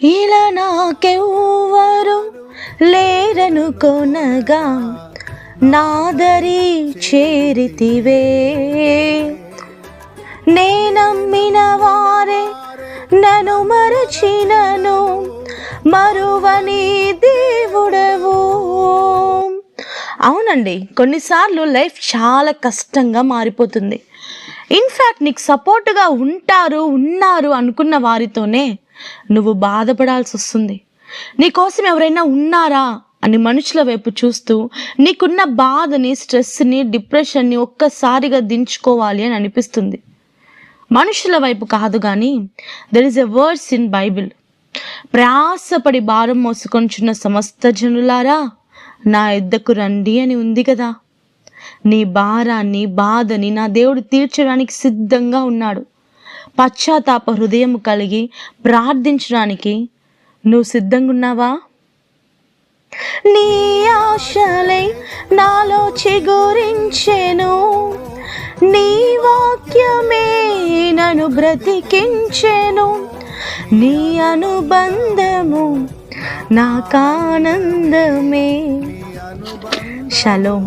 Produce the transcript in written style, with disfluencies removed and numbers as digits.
ఇలా నాకెవ్వరు లేరను కొనగా నాదరి చేరితివే. నేనమ్మిన వారే నన్ను మరచినను మరువని దేవుడవు. అవునండి, కొన్నిసార్లు లైఫ్ చాలా కష్టంగా మారిపోతుంది. ఇన్ఫ్యాక్ట్ నీకు సపోర్ట్గా ఉన్నారు అనుకున్న వారితోనే నువ్వు బాధపడాల్సి వస్తుంది. నీకోసం ఎవరైనా ఉన్నారా అని మనుషుల వైపు చూస్తూ నీకున్న బాధని, స్ట్రెస్ని, డిప్రెషన్ని ఒక్కసారిగా దించుకోవాలి అని అనిపిస్తుంది. మనుషుల వైపు కాదు కానీ there is a words in Bible. ప్రయాసపడి భారం మోసుకొంచున్న సమస్త జనులారా నా యొద్దకు రండి అని ఉంది కదా. నీ భారాన్ని, బాధని నా దేవుడు తీర్చడానికి సిద్ధంగా ఉన్నాడు. పశ్చాత్తాప హృదయం కలిగి ప్రార్థించడానికి నువ్వు సిద్ధంగా ఉన్నావా? నీ ఆశలై నాలో చిగురించెను, నీ వాక్యమే నన్ను బ్రతికించెను, నీ అనుబంధము నాకానందమే. షలోం.